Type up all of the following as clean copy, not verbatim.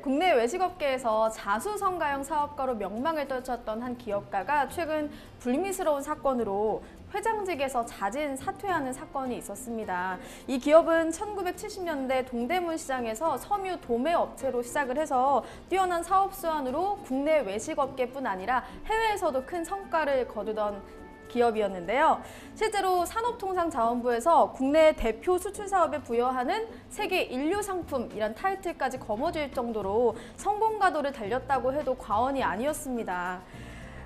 국내 외식업계에서 자수성가형 사업가로 명망을 떨쳤던 한 기업가가 최근 불미스러운 사건으로 회장직에서 자진 사퇴하는 사건이 있었습니다. 이 기업은 1970년대 동대문 시장에서 섬유 도매 업체로 시작을 해서 뛰어난 사업 수완으로 국내 외식업계뿐 아니라 해외에서도 큰 성과를 거두던 기업이었는데요. 실제로 산업통상자원부에서 국내 대표 수출 사업에 부여하는 세계 인류 상품이란 타이틀까지 거머쥘 정도로 성공 가도를 달렸다고 해도 과언이 아니었습니다.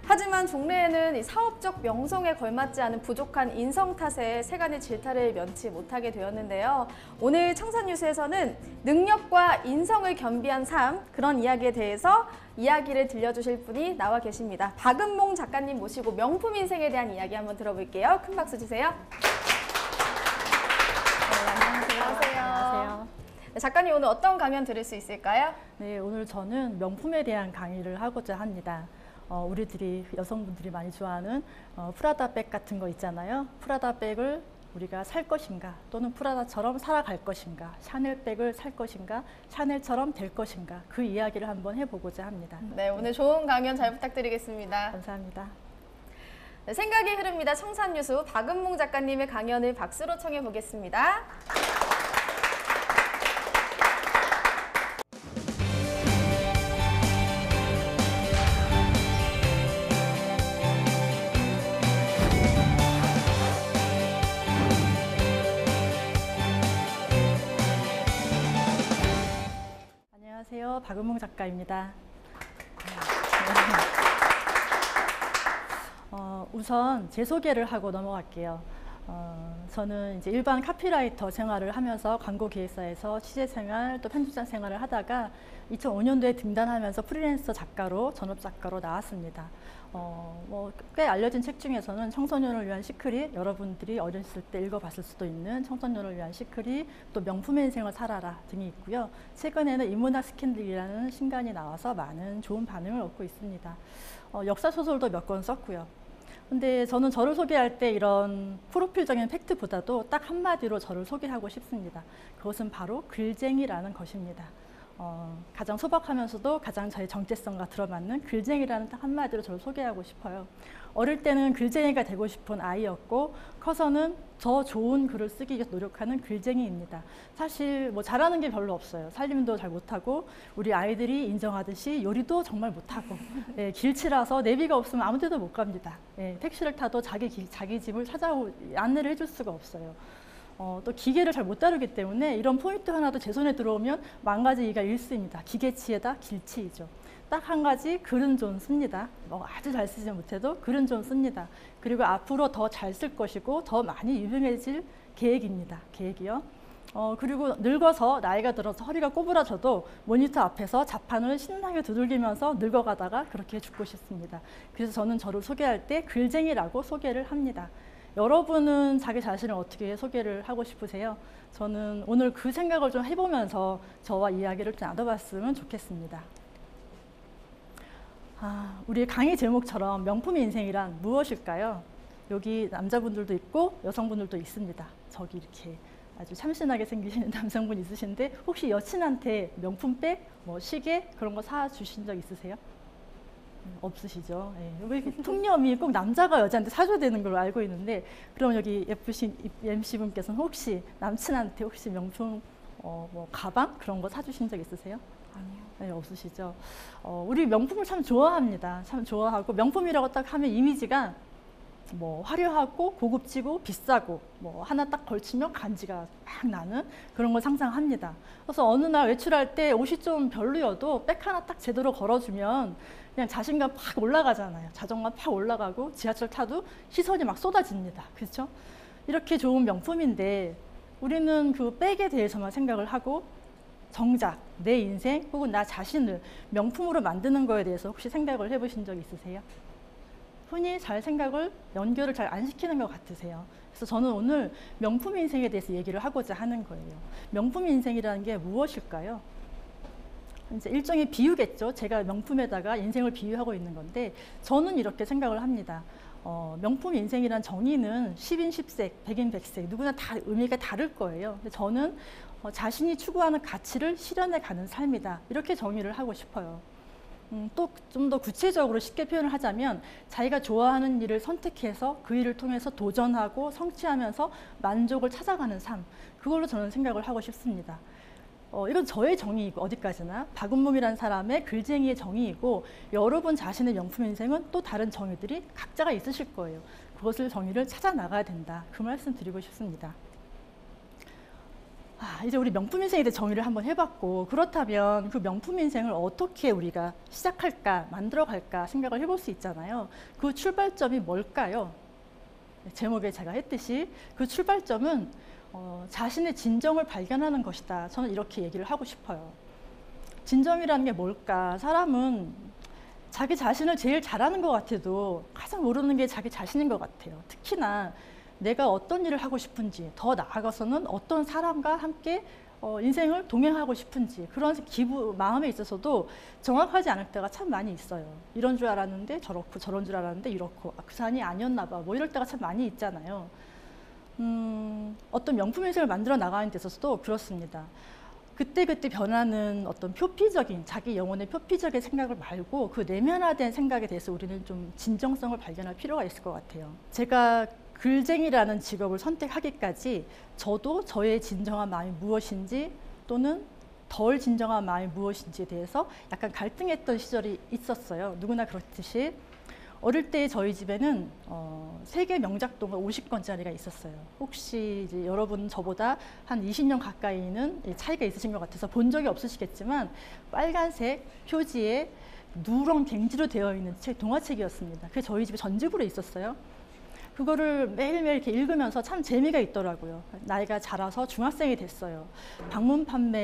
하지만 종래에는 이 사업적 명성에 걸맞지 않은 부족한 인성 탓에 세간의 질타를 면치 못하게 되었는데요. 오늘 청산뉴스에서는 능력과 인성을 겸비한 삶, 그런 이야기에 대해서 이야기를 들려주실 분이 나와 계십니다. 박은몽 작가님 모시고 명품 인생에 대한 이야기 한번 들어볼게요. 큰 박수 주세요. 네, 안녕하세요. 안녕하세요. 네, 작가님 오늘 어떤 강연 들을 수 있을까요? 네, 오늘 저는 명품에 대한 강의를 하고자 합니다. 우리들이 여성분들이 많이 좋아하는 프라다 백 같은 거 있잖아요. 프라다 백을 우리가 살 것인가, 또는 프라다처럼 살아갈 것인가, 샤넬 백을 살 것인가, 샤넬처럼 될 것인가, 그 이야기를 한번 해보고자 합니다. 네, 오늘 좋은 강연 잘 부탁드리겠습니다. 감사합니다. 네, 생각이 흐릅니다. 청산뉴스 박은몽 작가님의 강연을 박수로 청해 보겠습니다. 안녕하세요. 박은몽 작가입니다. 우선 제 소개를 하고 넘어갈게요. 저는 이제 일반 카피라이터 생활을 하면서 광고 기획사에서 취재 생활, 또 편집자 생활을 하다가 2005년도에 등단하면서 프리랜서 작가로, 전업 작가로 나왔습니다. 꽤 알려진 책 중에서는 청소년을 위한 시크릿, 여러분들이 어렸을 때 읽어봤을 수도 있는 청소년을 위한 시크릿, 또 명품의 인생을 살아라 등이 있고요. 최근에는 인문학 스캔들이라는 신간이 나와서 많은 좋은 반응을 얻고 있습니다. 역사 소설도 몇 권 썼고요. 근데 저는 저를 소개할 때 이런 프로필적인 팩트보다도 딱 한마디로 저를 소개하고 싶습니다. 그것은 바로 글쟁이라는 것입니다. 가장 소박하면서도 가장 저의 정체성과 들어맞는 글쟁이라는 딱 한마디로 저를 소개하고 싶어요. 어릴 때는 글쟁이가 되고 싶은 아이였고, 커서는 더 좋은 글을 쓰기 위해서 노력하는 글쟁이입니다. 사실 뭐 잘하는 게 별로 없어요. 살림도 잘 못하고, 우리 아이들이 인정하듯이 요리도 정말 못하고, 길치라서 내비가 없으면 아무 데도 못 갑니다. 택시를 타도 자기 집을 안내를 해줄 수가 없어요. 또 기계를 잘 못 다루기 때문에 이런 포인트 하나도 제 손에 들어오면 망가지기가 일쑤입니다. 기계치에다 길치이죠. 딱 한 가지, 글은 좀 씁니다. 아주 잘 쓰지 못해도 글은 좀 씁니다. 그리고 앞으로 더 잘 쓸 것이고 더 많이 유명해질 계획입니다. 계획이요. 그리고 늙어서, 나이가 들어서 허리가 꼬부라져도 모니터 앞에서 자판을 신나게 두들기면서 늙어가다가 그렇게 죽고 싶습니다. 그래서 저는 저를 소개할 때 글쟁이라고 소개를 합니다. 여러분은 자기 자신을 어떻게 소개를 하고 싶으세요? 저는 오늘 그 생각을 좀 해보면서 저와 이야기를 좀 나눠봤으면 좋겠습니다. 우리 강의 제목처럼 명품의 인생이란 무엇일까요? 여기 남자분들도 있고 여성분들도 있습니다. 저기 이렇게 아주 참신하게 생기시는 남성분 있으신데, 혹시 여친한테 명품백, 시계 그런 거 사주신 적 있으세요? 없으시죠? 왜 통념이 꼭 남자가 여자한테 사줘야 되는 걸로 알고 있는데, 그럼 여기 예쁘신 MC분께서는 혹시 남친한테 혹시 명품 가방 그런 거 사주신 적 있으세요? 아니요. 네, 없으시죠? 우리 명품을 참 좋아합니다. 참 좋아하고, 명품이라고 딱 하면 이미지가 화려하고 고급지고 비싸고 하나 딱 걸치면 간지가 막 나는 그런 걸 상상합니다. 그래서 어느 날 외출할 때 옷이 좀 별로여도 백 하나 딱 제대로 걸어주면 그냥 자신감 팍 올라가잖아요. 자존감 팍 올라가고, 지하철 타도 시선이 막 쏟아집니다. 그렇죠? 이렇게 좋은 명품인데 우리는 그 백에 대해서만 생각을 하고, 정작 내 인생 혹은 나 자신을 명품으로 만드는 거에 대해서 혹시 생각을 해보신 적 있으세요? 흔히 연결을 잘 안 시키는 것 같으세요. 그래서 저는 오늘 명품 인생에 대해서 얘기를 하고자 하는 거예요. 명품 인생이라는 게 무엇일까요? 이제 일종의 비유겠죠. 제가 명품에다가 인생을 비유하고 있는 건데, 저는 이렇게 생각을 합니다. 명품 인생이란 정의는 10인 10색, 100인 100색 누구나 다 의미가 다를 거예요. 근데 저는 자신이 추구하는 가치를 실현해 가는 삶이다. 이렇게 정의를 하고 싶어요. 또 좀 더 구체적으로 쉽게 표현을 하자면 자기가 좋아하는 일을 선택해서 그 일을 통해서 도전하고 성취하면서 만족을 찾아가는 삶. 그걸로 저는 생각을 하고 싶습니다. 이건 저의 정의이고 어디까지나 박은몽이라는 사람의 글쟁이의 정의이고 여러분 자신의 명품 인생은 또 다른 정의들이 각자가 있으실 거예요. 그것을 정의를 찾아 나가야 된다. 그 말씀 드리고 싶습니다. 이제 우리 명품 인생에 대해 정의를 한번 해봤고 그렇다면 그 명품 인생을 어떻게 우리가 시작할까 만들어갈까 생각을 해볼 수 있잖아요. 그 출발점이 뭘까요? 제목에 제가 했듯이 그 출발점은 자신의 진정을 발견하는 것이다. 저는 이렇게 얘기를 하고 싶어요. 진정이라는 게 뭘까? 사람은 자기 자신을 제일 잘하는 것 같아도 가장 모르는 게 자기 자신인 것 같아요. 특히나 내가 어떤 일을 하고 싶은지, 더 나아가서는 어떤 사람과 함께 인생을 동행하고 싶은지 그런 마음에 있어서도 정확하지 않을 때가 참 많이 있어요. 이런 줄 알았는데 저렇고 저런 줄 알았는데 이렇고 그 산이 아니었나 봐. 뭐 이럴 때가 참 많이 있잖아요. 어떤 명품 인생을 만들어 나가는 데 있어서도 그렇습니다. 그때그때 변하는 어떤 표피적인 자기 영혼의 표피적인 생각을 말고 그 내면화된 생각에 대해서 우리는 좀 진정성을 발견할 필요가 있을 것 같아요. 제가 글쟁이라는 직업을 선택하기까지 저도 저의 진정한 마음이 무엇인지 또는 덜 진정한 마음이 무엇인지에 대해서 약간 갈등했던 시절이 있었어요. 누구나 그렇듯이 어릴 때 저희 집에는 세계 명작동가 50권짜리가 있었어요. 혹시 이제 여러분 저보다 한 20년 가까이는 차이가 있으신 것 같아서 본 적이 없으시겠지만 빨간색 표지에 누런 갱지로 되어 있는 책, 동화책이었습니다. 그게 저희 집에 전집으로 있었어요. 그거를 매일매일 이렇게 읽으면서 참 재미가 있더라고요. 나이가 자라서 중학생이 됐어요.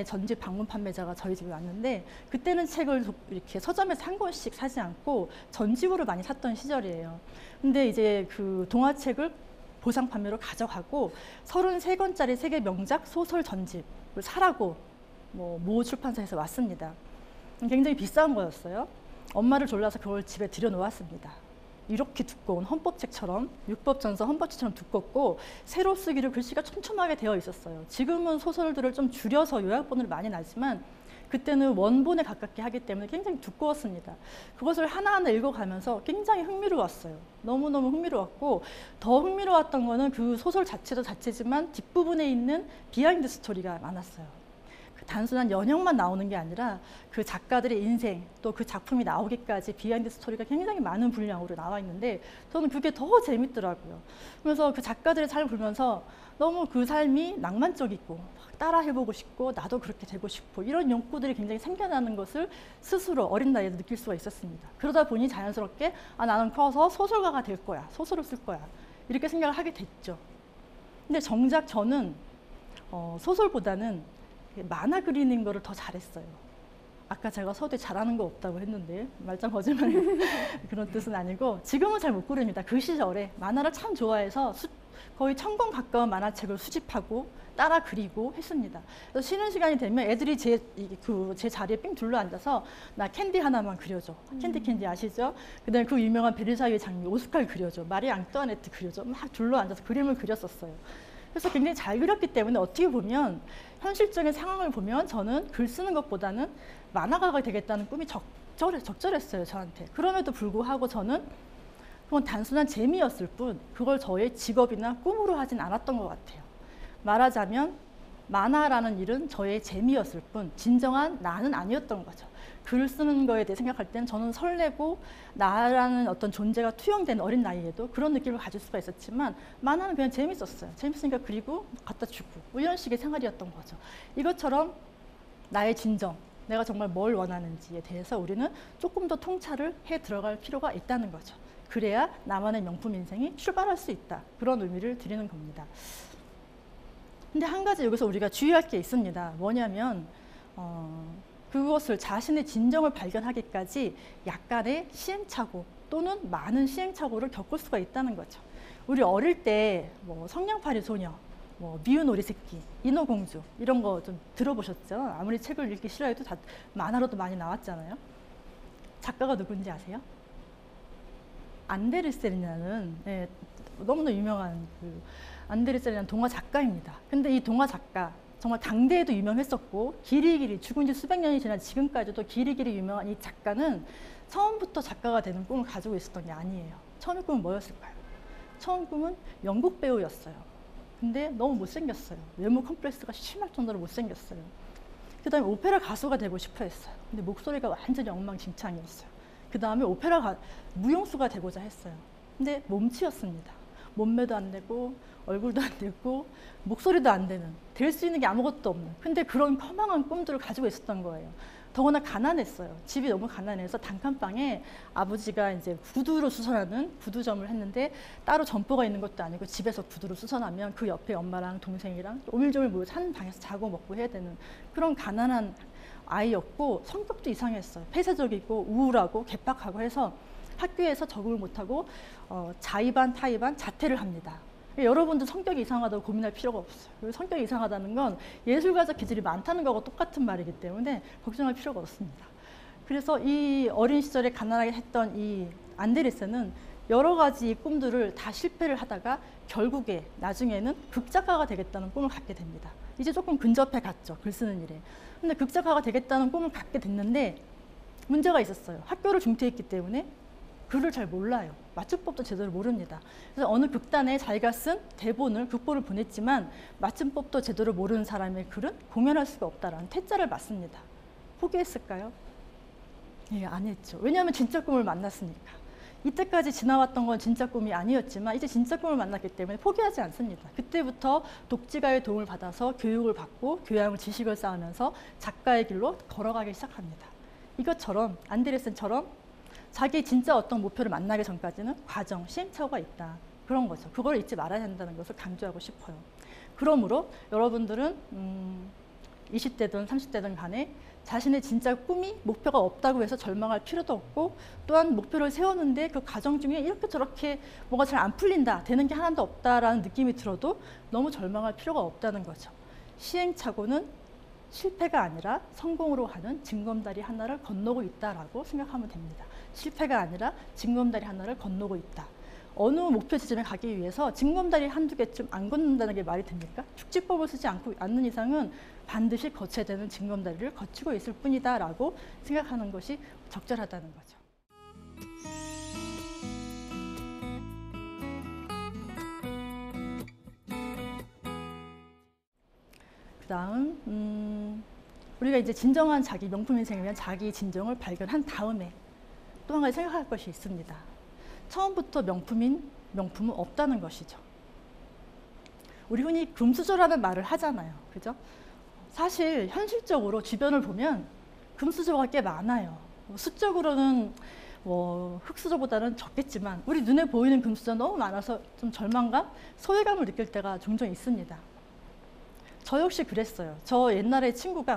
전집 방문 판매자가 저희 집에 왔는데 그때는 책을 이렇게 서점에서 한 권씩 사지 않고 전집으로 많이 샀던 시절이에요. 근데 이제 그 동화책을 보상 판매로 가져가고 33권짜리 세계 명작 소설 전집을 사라고 모 출판사에서 왔습니다. 굉장히 비싼 거였어요. 엄마를 졸라서 그걸 집에 들여놓았습니다. 이렇게 두꺼운 헌법책처럼 율법전서 헌법책처럼 두껍고 세로 쓰기로 글씨가 촘촘하게 되어 있었어요. 지금은 소설들을 좀 줄여서 요약본을 많이 나지만 그때는 원본에 가깝게 하기 때문에 굉장히 두꺼웠습니다. 그것을 하나하나 읽어가면서 굉장히 흥미로웠어요. 너무너무 흥미로웠고 더 흥미로웠던 거는 그 소설 자체도 자체지만 뒷부분에 있는 비하인드 스토리가 많았어요. 단순한 연역만 나오는 게 아니라 그 작가들의 인생 또 그 작품이 나오기까지 비하인드 스토리가 굉장히 많은 분량으로 나와 있는데 저는 그게 더 재밌더라고요. 그래서 그 작가들의 삶을 보면서 너무 그 삶이 낭만적이고 따라 해보고 싶고 나도 그렇게 되고 싶고 이런 욕구들이 굉장히 생겨나는 것을 스스로 어린 나이에 느낄 수가 있었습니다. 그러다 보니 자연스럽게 나는 커서 소설가가 될 거야. 소설을 쓸 거야. 이렇게 생각을 하게 됐죠. 근데 정작 저는 소설보다는 만화 그리는 거를 더 잘했어요. 아까 제가 서두에 잘하는 거 없다고 했는데 말짱 거짓말 그런 뜻은 아니고 지금은 잘 못 그립니다. 그 시절에 만화를 참 좋아해서 거의 1000권 가까운 만화책을 수집하고 따라 그리고 했습니다. 그래서 쉬는 시간이 되면 애들이 제 자리에 삥 둘러 앉아서 나 캔디 하나만 그려줘. 캔디 아시죠? 그다음에 그 유명한 베르사유의 장미 오스칼 그려줘. 마리 앙뚜아네트 그려줘. 막 둘러 앉아서 그림을 그렸었어요. 그래서 굉장히 잘 그렸기 때문에 어떻게 보면 현실적인 상황을 보면 저는 글 쓰는 것보다는 만화가가 되겠다는 꿈이 적절했어요, 저한테. 그럼에도 불구하고 저는 그건 단순한 재미였을 뿐 그걸 저의 직업이나 꿈으로 하진 않았던 것 같아요. 말하자면 만화라는 일은 저의 재미였을 뿐 진정한 나는 아니었던 거죠. 글 쓰는 거에 대해 생각할 때는 저는 설레고 나라는 어떤 존재가 투영된 어린 나이에도 그런 느낌을 가질 수가 있었지만 만화는 그냥 재밌었어요. 재밌으니까 그리고 갖다 주고 이런 식의 생활이었던 거죠. 이것처럼 나의 진정, 내가 정말 뭘 원하는지에 대해서 우리는 조금 더 통찰을 해 들어갈 필요가 있다는 거죠. 그래야 나만의 명품 인생이 출발할 수 있다. 그런 의미를 드리는 겁니다. 근데 한 가지 여기서 우리가 주의할 게 있습니다. 뭐냐면 그것을 자신의 진정을 발견하기까지 약간의 시행착오 또는 많은 시행착오를 겪을 수가 있다는 거죠. 우리 어릴 때 성냥팔이 소녀, 미운 오리 새끼, 인어공주 이런 거 좀 들어보셨죠? 아무리 책을 읽기 싫어해도 다 만화로도 많이 나왔잖아요. 작가가 누군지 아세요? 안데르센이라는 너무나 유명한 안데르센이라는 동화 작가입니다. 근데 이 동화 작가 정말 당대에도 유명했었고 길이 죽은 지 수백 년이 지난 지금까지도 길이 유명한 이 작가는 처음부터 작가가 되는 꿈을 가지고 있었던 게 아니에요. 처음의 꿈은 뭐였을까요? 처음 꿈은 연극 배우였어요. 근데 너무 못생겼어요. 외모 컴플렉스가 심할 정도로 못생겼어요. 그 다음에 오페라 가수가 되고 싶어 했어요. 근데 목소리가 완전히 엉망진창이었어요. 그 다음에 무용수가 되고자 했어요. 근데 몸치였습니다. 몸매도 안 되고 얼굴도 안 되고 목소리도 안 되는, 될 수 있는 게 아무것도 없는, 근데 그런 허망한 꿈들을 가지고 있었던 거예요. 더구나 가난했어요. 집이 너무 가난해서 단칸방에 아버지가 이제 구두로 수선하는 구두점을 했는데 따로 점포가 있는 것도 아니고 집에서 구두로 수선하면 그 옆에 엄마랑 동생이랑 오밀조밀 모여서 한 방에서 자고 먹고 해야 되는 그런 가난한 아이였고, 성격도 이상했어요. 폐쇄적이고 우울하고 개팍하고 해서 학교에서 적응을 못하고 자의반 타의반 자퇴를 합니다. 여러분도 성격이 이상하다고 고민할 필요가 없어요. 성격이 이상하다는 건 예술가적 기질이 많다는 거하고 똑같은 말이기 때문에 걱정할 필요가 없습니다. 그래서 이 어린 시절에 가난하게 했던 이 안데르센은 여러 가지 꿈들을 다 실패를 하다가 결국에 나중에는 극작가가 되겠다는 꿈을 갖게 됩니다. 이제 조금 근접해 갔죠, 글 쓰는 일에. 근데 극작가가 되겠다는 꿈을 갖게 됐는데 문제가 있었어요. 학교를 중퇴했기 때문에 글을 잘 몰라요. 맞춤법도 제대로 모릅니다. 그래서 어느 극단에 자기가 쓴 대본을, 극본을 보냈지만 맞춤법도 제대로 모르는 사람의 글은 공연할 수가 없다라는 퇴짜를 맞습니다. 포기했을까요? 예, 안 했죠. 왜냐하면 진짜 꿈을 만났으니까. 이때까지 지나왔던 건 진짜 꿈이 아니었지만 이제 진짜 꿈을 만났기 때문에 포기하지 않습니다. 그때부터 독지가의 도움을 받아서 교육을 받고 교양을 지식을 쌓으면서 작가의 길로 걸어가기 시작합니다. 이것처럼 안데르센처럼 자기 진짜 어떤 목표를 만나기 전까지는 과정, 시행착오가 있다. 그런 거죠. 그걸 잊지 말아야 한다는 것을 강조하고 싶어요. 그러므로 여러분들은 20대든 30대든 간에 자신의 진짜 꿈이, 목표가 없다고 해서 절망할 필요도 없고, 또한 목표를 세웠는데 그 과정 중에 이렇게 저렇게 뭐가 잘 안 풀린다, 되는 게 하나도 없다라는 느낌이 들어도 너무 절망할 필요가 없다는 거죠. 시행착오는 실패가 아니라 성공으로 가는 징검다리 하나를 건너고 있다라고 생각하면 됩니다. 실패가 아니라 징검다리 하나를 건너고 있다. 어느 목표 지점에 가기 위해서 징검다리 한두 개쯤 안 건넌다는 게 말이 됩니까? 축지법을 쓰지 않는 이상은 반드시 거쳐야 되는 징검다리를 거치고 있을 뿐이다라고 생각하는 것이 적절하다는 거죠. 그 다음 우리가 이제 진정한 자기 명품 인생을 위한 자기 진정을 발견한 다음에 또 한 가지 생각할 것이 있습니다. 처음부터 명품은 없다는 것이죠. 우리 흔히 금수저라는 말을 하잖아요. 그죠? 사실 현실적으로 주변을 보면 금수저가 꽤 많아요. 수적으로는 흙수저보다는 적겠지만 우리 눈에 보이는 금수저 너무 많아서 좀 절망감, 소외감을 느낄 때가 종종 있습니다. 저 역시 그랬어요. 저 옛날에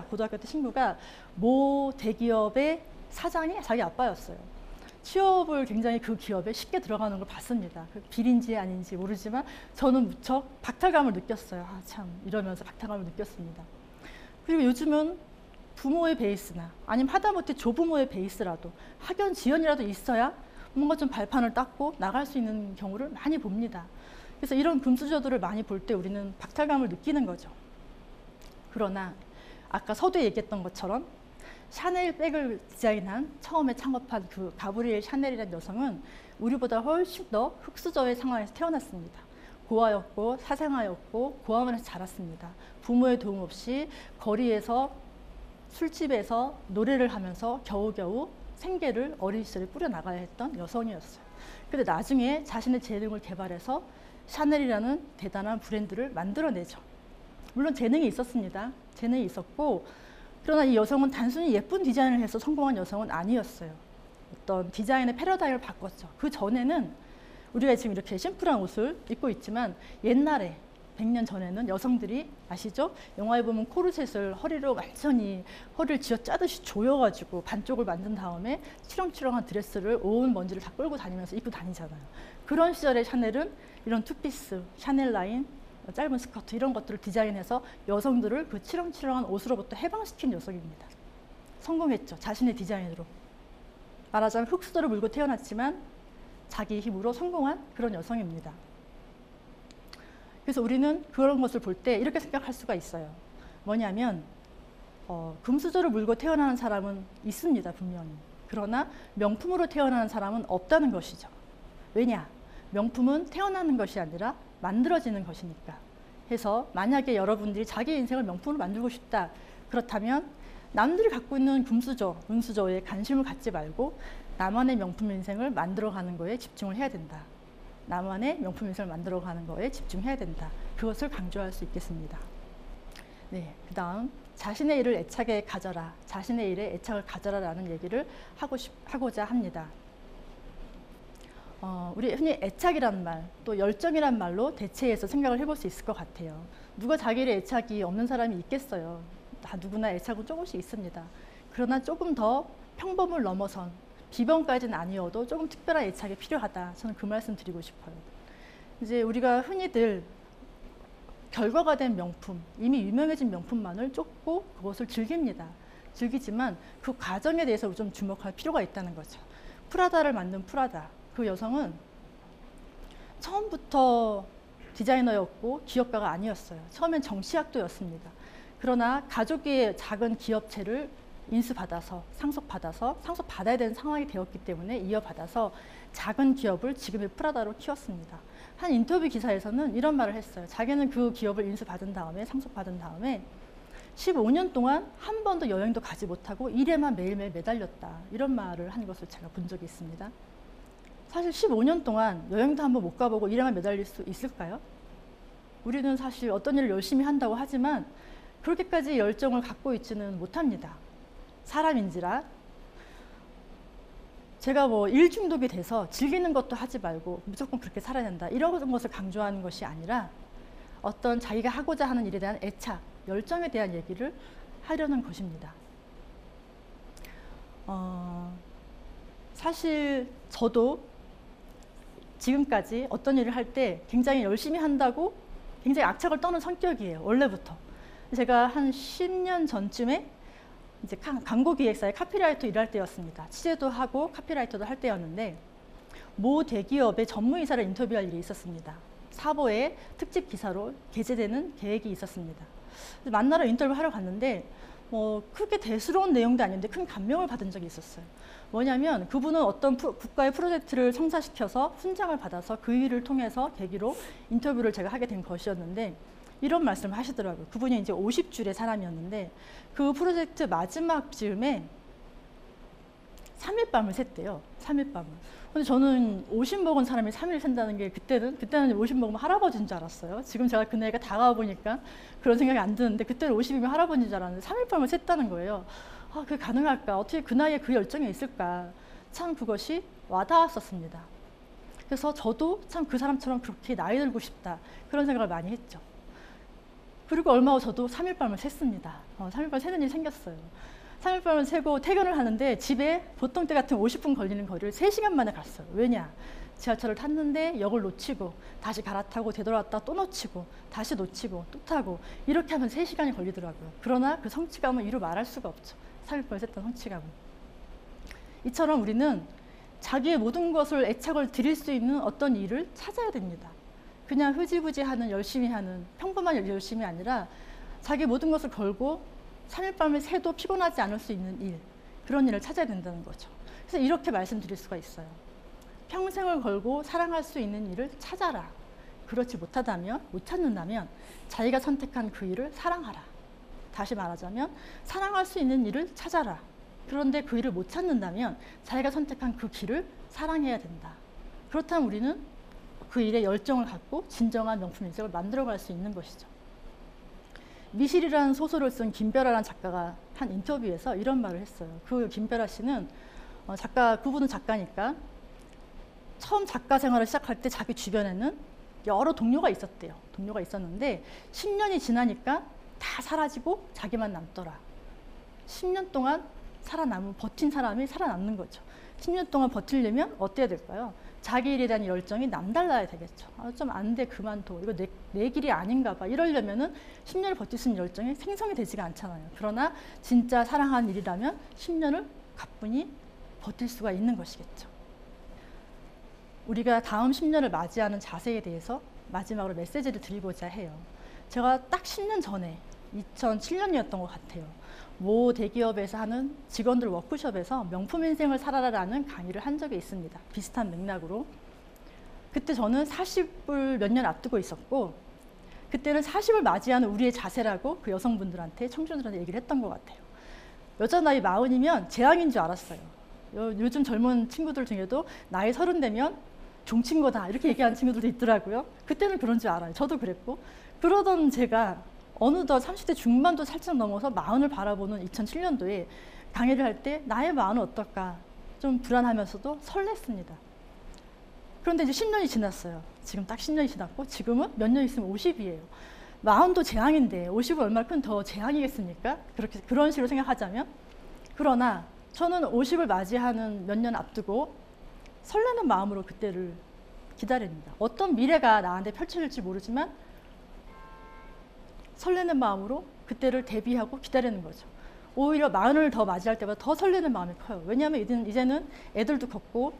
고등학교 때 친구가 모 대기업의 사장이 자기 아빠였어요. 취업을 굉장히 그 기업에 쉽게 들어가는 걸 봤습니다. 비리인지 아닌지 모르지만 저는 무척 박탈감을 느꼈어요. 아, 참 이러면서 박탈감을 느꼈습니다. 그리고 요즘은 부모의 베이스나 아니면 하다못해 조부모의 베이스라도 학연 지연이라도 있어야 뭔가 좀 발판을 닦고 나갈 수 있는 경우를 많이 봅니다. 그래서 이런 금수저들을 많이 볼 때 우리는 박탈감을 느끼는 거죠. 그러나 아까 서두에 얘기했던 것처럼 샤넬 백을 디자인한 처음에 창업한 그 가브리엘 샤넬이라는 여성은 우리보다 훨씬 더 흙수저의 상황에서 태어났습니다. 고아였고 사생아였고 고아원에서 자랐습니다. 부모의 도움 없이 거리에서 술집에서 노래를 하면서 겨우겨우 생계를 어린 시절에 꾸려나가야 했던 여성이었어요. 근데 나중에 자신의 재능을 개발해서 샤넬이라는 대단한 브랜드를 만들어내죠. 물론 재능이 있었습니다. 재능이 있었고, 그러나 이 여성은 단순히 예쁜 디자인을 해서 성공한 여성은 아니었어요. 어떤 디자인의 패러다임을 바꿨죠. 그 전에는 우리가 지금 이렇게 심플한 옷을 입고 있지만 옛날에 100년 전에는 여성들이 아시죠? 영화에 보면 코르셋을 허리로 완전히 허리를 쥐어짜듯이 조여가지고 반쪽을 만든 다음에 치렁치렁한 드레스를 온 먼지를 다 끌고 다니면서 입고 다니잖아요. 그런 시절에 샤넬은 이런 투피스, 샤넬 라인, 짧은 스커트 이런 것들을 디자인해서 여성들을 그 치렁치렁한 옷으로부터 해방시킨 여성입니다. 성공했죠. 자신의 디자인으로. 말하자면 흙수저를 물고 태어났지만 자기 힘으로 성공한 그런 여성입니다. 그래서 우리는 그런 것을 볼 때 이렇게 생각할 수가 있어요. 뭐냐면 금수저를 물고 태어나는 사람은 있습니다, 분명히. 그러나 명품으로 태어나는 사람은 없다는 것이죠. 왜냐? 명품은 태어나는 것이 아니라 만들어지는 것이니까. 해서 만약에 여러분들이 자기 인생을 명품으로 만들고 싶다. 그렇다면 남들이 갖고 있는 금수저, 은수저에 관심을 갖지 말고 나만의 명품 인생을 만들어가는 거에 집중을 해야 된다. 나만의 명품 인생을 만들어가는 거에 집중해야 된다. 그것을 강조할 수 있겠습니다. 네, 그 다음 자신의 일을 애착에 가져라. 자신의 일에 애착을 가져라라는 얘기를 하고자 합니다. 우리 흔히 애착이란 말, 또 열정이란 말로 대체해서 생각을 해볼 수 있을 것 같아요. 누가 자기 일에 애착이 없는 사람이 있겠어요. 다 누구나 애착은 조금씩 있습니다. 그러나 조금 더 평범을 넘어선 비범까지는 아니어도 조금 특별한 애착이 필요하다. 저는 그 말씀 드리고 싶어요. 이제 우리가 흔히들 결과가 된 명품, 이미 유명해진 명품만을 쫓고 그것을 즐깁니다. 즐기지만 그 과정에 대해서 좀 주목할 필요가 있다는 거죠. 프라다를 만든 프라다. 그 여성은 처음부터 디자이너였고 기업가가 아니었어요. 처음엔 정치학도였습니다. 그러나 가족의 작은 기업체를 인수받아서 상속받아야 되는 상황이 되었기 때문에 이어받아서 작은 기업을 지금의 프라다로 키웠습니다. 한 인터뷰 기사에서는 이런 말을 했어요. 자기는 그 기업을 인수받은 다음에 상속받은 다음에 15년 동안 한 번도 여행도 가지 못하고 일에만 매일매일 매달렸다. 이런 말을 한 것을 제가 본 적이 있습니다. 사실 15년 동안 여행도 한번 못 가보고 일에만 매달릴 수 있을까요? 우리는 사실 어떤 일을 열심히 한다고 하지만 그렇게까지 열정을 갖고 있지는 못합니다. 사람인지라 제가 뭐 일 중독이 돼서 즐기는 것도 하지 말고 무조건 그렇게 살아야 된다. 이런 것을 강조하는 것이 아니라 어떤 자기가 하고자 하는 일에 대한 애착, 열정에 대한 얘기를 하려는 것입니다. 사실 저도 지금까지 어떤 일을 할 때 굉장히 열심히 한다고 굉장히 악착을 떠는 성격이에요. 원래부터. 제가 한 10년 전쯤에 이제 광고 기획사의 카피라이터 일할 때였습니다. 취재도 하고 카피라이터도 할 때였는데 모 대기업의 전무이사를 인터뷰할 일이 있었습니다. 사보에 특집 기사로 게재되는 계획이 있었습니다. 만나러 인터뷰하러 갔는데 크게 대수로운 내용도 아닌데 큰 감명을 받은 적이 있었어요. 뭐냐면 그분은 어떤 국가의 프로젝트를 성사시켜서 훈장을 받아서 그 일을 통해서 계기로 인터뷰를 제가 하게 된 것이었는데 이런 말씀을 하시더라고요. 그분이 이제 50줄의 사람이었는데 그 프로젝트 마지막 즈음에 3일 밤을 샜대요. 3일 밤을. 근데 저는 50 먹은 사람이 3일 샌다는 게 그때는 50 먹으면 할아버지인 줄 알았어요. 지금 제가 그 나이가 다가와 보니까 그런 생각이 안 드는데 그때는 50이면 할아버지인 줄 알았는데 3일 밤을 샜다는 거예요. 그게 가능할까? 어떻게 그 나이에 그 열정이 있을까? 참 그것이 와닿았었습니다. 그래서 저도 참 그 사람처럼 그렇게 나이 들고 싶다. 그런 생각을 많이 했죠. 그리고 얼마 후 저도 3일밤을 샜습니다. 3일밤 새는 일이 생겼어요. 3일밤을 새고 퇴근을 하는데 집에 보통 때 같은 50분 걸리는 거리를 3시간 만에 갔어요. 왜냐? 지하철을 탔는데 역을 놓치고 다시 갈아타고 되돌아왔다 또 놓치고 다시 놓치고 또 타고 이렇게 하면 3시간이 걸리더라고요. 그러나 그 성취감은 이루 말할 수가 없죠. 3일밤을 샜던 성취감은. 이처럼 우리는 자기의 모든 것을 애착을 드릴 수 있는 어떤 일을 찾아야 됩니다. 그냥 흐지부지 하는 열심히 하는 평범한 열심이 아니라 자기 모든 것을 걸고 3일밤을 새도 피곤하지 않을 수 있는 일, 그런 일을 찾아야 된다는 거죠. 그래서 이렇게 말씀드릴 수가 있어요. 평생을 걸고 사랑할 수 있는 일을 찾아라. 그렇지 못 찾는다면 자기가 선택한 그 일을 사랑하라. 다시 말하자면 사랑할 수 있는 일을 찾아라. 그런데 그 일을 못 찾는다면 자기가 선택한 그 길을 사랑해야 된다. 그렇다면 우리는 그 일에 열정을 갖고 진정한 명품 인생을 만들어갈 수 있는 것이죠. 미실이라는 소설을 쓴 김별아라는 작가가 한 인터뷰에서 이런 말을 했어요. 그 김별아 씨는 그분은 작가니까 처음 작가 생활을 시작할 때 자기 주변에는 여러 동료가 있었대요. 동료가 있었는데 10년이 지나니까 다 사라지고 자기만 남더라. 10년 동안 버틴 사람이 살아남는 거죠. 10년 동안 버티려면 어때야 될까요? 자기 일에 대한 열정이 남달라야 되겠죠. 좀 안 돼, 그만둬. 이거 내 길이 아닌가 봐. 이러려면은 10년을 버틸 수 있는 열정이 생성이 되지가 않잖아요. 그러나 진짜 사랑하는 일이라면 10년을 가뿐히 버틸 수가 있는 것이겠죠. 우리가 다음 10년을 맞이하는 자세에 대해서 마지막으로 메시지를 드리고자 해요. 제가 딱 10년 전에 2007년이었던 것 같아요. 모 대기업에서 하는 직원들 워크숍에서 명품 인생을 살아라라는 강의를 한 적이 있습니다. 비슷한 맥락으로. 그때 저는 40을 몇 년 앞두고 있었고, 그때는 40을 맞이하는 우리의 자세라고 그 여성분들한테, 청춘들한테 얘기를 했던 것 같아요. 여자 나이 40이면 재앙인 줄 알았어요. 요즘 젊은 친구들 중에도 나이 30 되면 종친 거다 이렇게 얘기하는 친구들도 있더라고요. 그때는 그런 줄 알아요. 저도 그랬고. 그러던 제가 어느덧 30대 중반도 살짝 넘어서 40을 바라보는 2007년도에 강의를 할 때 나의 40은 어떨까 좀 불안하면서도 설렜습니다. 그런데 이제 10년이 지났어요. 지금 딱 10년이 지났고 지금은 몇 년 있으면 50이에요. 40도 재앙인데 50은 얼마큼 더 재앙이겠습니까? 그런 식으로 생각하자면. 그러나 저는 50을 맞이하는 몇 년 앞두고 설레는 마음으로 그때를 기다립니다. 어떤 미래가 나한테 펼쳐질지 모르지만 설레는 마음으로 그때를 대비하고 기다리는 거죠. 오히려 40을 더 맞이할 때보다 더 설레는 마음이 커요. 왜냐하면 이제는 애들도 컸고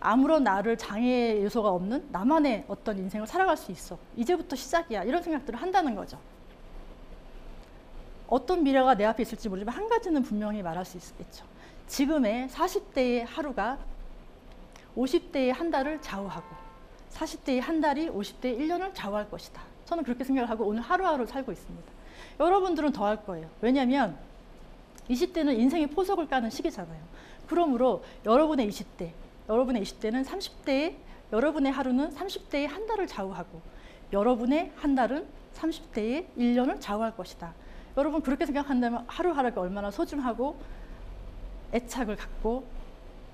아무런 나를 장애 요소가 없는 나만의 어떤 인생을 살아갈 수 있어. 이제부터 시작이야. 이런 생각들을 한다는 거죠. 어떤 미래가 내 앞에 있을지 모르지만 한 가지는 분명히 말할 수 있겠죠. 지금의 40대의 하루가 50대의 한 달을 좌우하고 40대의 한 달이 50대의 1년을 좌우할 것이다. 저는 그렇게 생각을 하고 오늘 하루하루 살고 있습니다. 여러분들은 더 할 거예요. 왜냐하면 20대는 인생의 포석을 까는 시기잖아요. 그러므로 여러분의 20대는 30대의 여러분의 하루는 30대의 한 달을 좌우하고 여러분의 한 달은 30대의 1년을 좌우할 것이다. 여러분 그렇게 생각한다면 하루하루가 얼마나 소중하고 애착을 갖고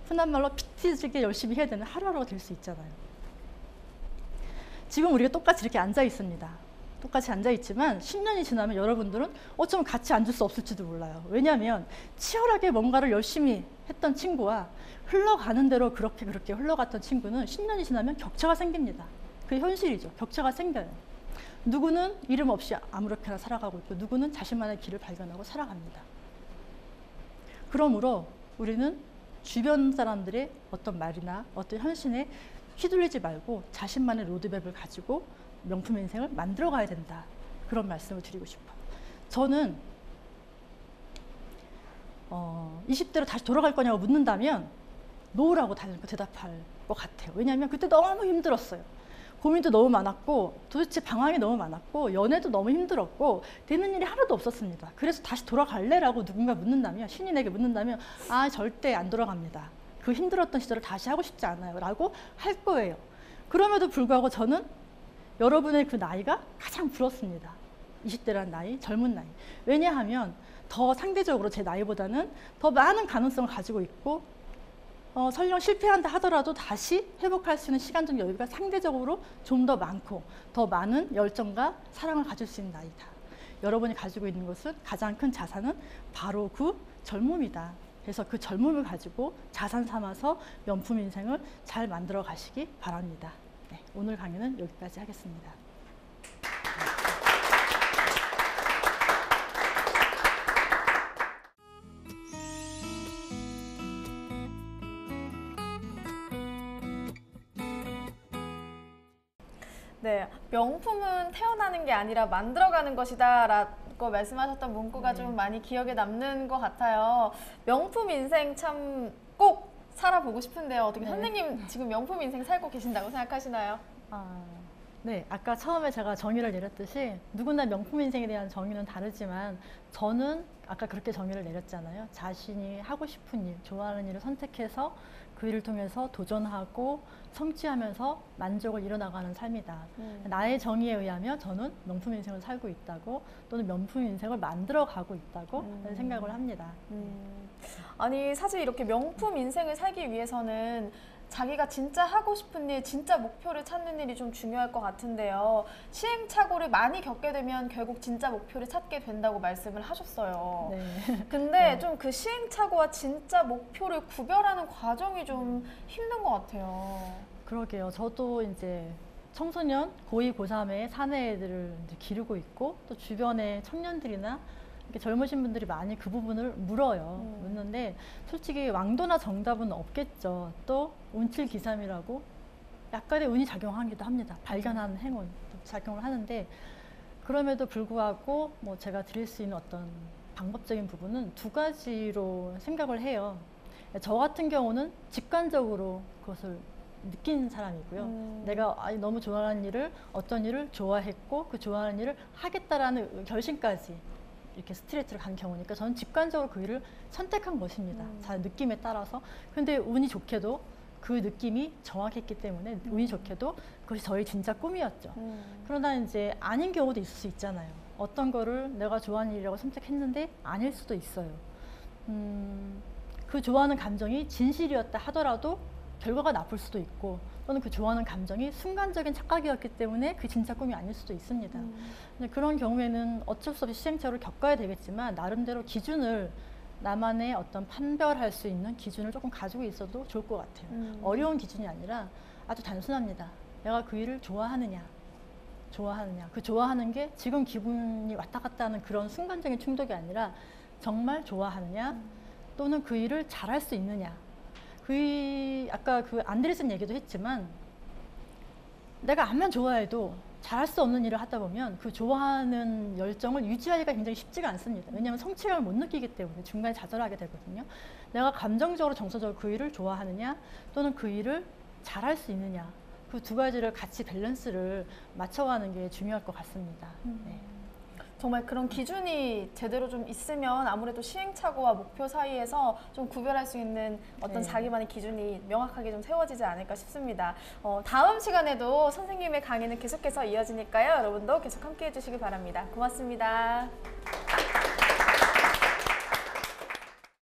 흔한 말로 피티지게 열심히 해야 되는 하루하루가 될 수 있잖아요. 지금 우리가 똑같이 이렇게 앉아 있습니다. 똑같이 앉아 있지만 10년이 지나면 여러분들은 어쩌면 같이 앉을 수 없을지도 몰라요. 왜냐하면 치열하게 뭔가를 열심히 했던 친구와 흘러가는 대로 그렇게 흘러갔던 친구는 10년이 지나면 격차가 생깁니다. 그게 현실이죠. 격차가 생겨요. 누구는 이름 없이 아무렇게나 살아가고 있고 누구는 자신만의 길을 발견하고 살아갑니다. 그러므로 우리는 주변 사람들의 어떤 말이나 어떤 현실에 휘둘리지 말고 자신만의 로드맵을 가지고 명품 인생을 만들어 가야 된다. 그런 말씀을 드리고 싶어요. 저는 20대로 다시 돌아갈 거냐고 묻는다면 노라고 대답할 것 같아요. 왜냐하면 그때 너무 힘들었어요. 고민도 너무 많았고 도대체 방황이 너무 많았고 연애도 너무 힘들었고 되는 일이 하나도 없었습니다. 그래서 다시 돌아갈래라고 누군가 묻는다면 신인에게 묻는다면 절대 안 돌아갑니다. 그 힘들었던 시절을 다시 하고 싶지 않아요 라고 할 거예요. 그럼에도 불구하고 저는 여러분의 그 나이가 가장 부럽습니다. 20대라는 나이, 젊은 나이. 왜냐하면 더 상대적으로 제 나이보다는 더 많은 가능성을 가지고 있고 설령 실패한다 하더라도 다시 회복할 수 있는 시간적 여유가 상대적으로 좀 더 많고 더 많은 열정과 사랑을 가질 수 있는 나이다. 여러분이 가지고 있는 것은 가장 큰 자산은 바로 그 젊음이다. 그래서 그 젊음을 가지고 자산 삼아서 명품 인생을 잘 만들어 가시기 바랍니다. 네, 오늘 강의는 여기까지 하겠습니다. 네, 명품은 태어나는 게 아니라 만들어가는 것이다 라고 말씀하셨던 문구가 좀 많이 기억에 남는 것 같아요. 명품 인생 참 꼭 살아보고 싶은데요. 어떻게 선생님 지금 명품 인생 살고 계신다고 생각하시나요? 네, 아까 처음에 제가 정의를 내렸듯이 누구나 명품 인생에 대한 정의는 다르지만 저는 아까 그렇게 정의를 내렸잖아요. 자신이 하고 싶은 일, 좋아하는 일을 선택해서 그 일을 통해서 도전하고 성취하면서 만족을 이뤄나가는 삶이다. 나의 정의에 의하면 저는 명품 인생을 살고 있다고 또는 명품 인생을 만들어가고 있다고 생각을 합니다. 아니 사실 이렇게 명품 인생을 살기 위해서는 자기가 진짜 하고 싶은 일, 진짜 목표를 찾는 일이 좀 중요할 것 같은데요. 시행착오를 많이 겪게 되면 결국 진짜 목표를 찾게 된다고 말씀을 하셨어요. 네. 근데 좀 그 시행착오와 진짜 목표를 구별하는 과정이 좀 힘든 것 같아요. 그러게요. 저도 이제 청소년, 고2, 고3의 사내애들을 이제 기르고 있고 또 주변의 청년들이나 이렇게 젊으신 분들이 많이 그 부분을 물어요. 묻는데 솔직히 왕도나 정답은 없겠죠. 또 운칠기삼이라고 약간의 운이 작용하기도 합니다. 발견하는 행운 작용을 하는데 그럼에도 불구하고 뭐 제가 드릴 수 있는 어떤 방법적인 부분은 두 가지로 생각을 해요. 저 같은 경우는 직관적으로 그것을 느낀 사람이고요. 내가 너무 좋아하는 일을, 어떤 일을 좋아했고 그 좋아하는 일을 하겠다라는 결심까지 이렇게 스트레이트로 간 경우니까 저는 직관적으로 그 일을 선택한 것입니다. 자, 느낌에 따라서. 근데 운이 좋게도 그 느낌이 정확했기 때문에 운이 좋게도 그것이 저의 진짜 꿈이었죠. 그러나 이제 아닌 경우도 있을 수 있잖아요. 어떤 거를 내가 좋아하는 일이라고 선택했는데 아닐 수도 있어요. 그 좋아하는 감정이 진실이었다 하더라도 결과가 나쁠 수도 있고, 또는 그 좋아하는 감정이 순간적인 착각이었기 때문에 그 진짜 꿈이 아닐 수도 있습니다. 근데 그런 경우에는 어쩔 수 없이 시행착오를 겪어야 되겠지만 나름대로 기준을, 나만의 어떤 판별할 수 있는 기준을 조금 가지고 있어도 좋을 것 같아요. 어려운 기준이 아니라 아주 단순합니다. 내가 그 일을 좋아하느냐. 그 좋아하는 게 지금 기분이 왔다 갔다 하는 그런 순간적인 충동이 아니라 정말 좋아하느냐, 또는 그 일을 잘할 수 있느냐. 아까 그 안데르슨 얘기도 했지만, 내가 암만 좋아해도 잘할 수 없는 일을 하다 보면 그 좋아하는 열정을 유지하기가 굉장히 쉽지가 않습니다. 왜냐하면 성취감을 못 느끼기 때문에 중간에 좌절하게 되거든요. 내가 감정적으로 정서적으로 그 일을 좋아하느냐, 또는 그 일을 잘할 수 있느냐, 그 두 가지를 같이 밸런스를 맞춰가는 게 중요할 것 같습니다. 네. 정말 그런 기준이 제대로 좀 있으면 아무래도 시행착오와 목표 사이에서 좀 구별할 수 있는 어떤 네. 자기만의 기준이 명확하게 좀 세워지지 않을까 싶습니다. 다음 시간에도 선생님의 강의는 계속해서 이어지니까요. 여러분도 계속 함께 해주시기 바랍니다. 고맙습니다.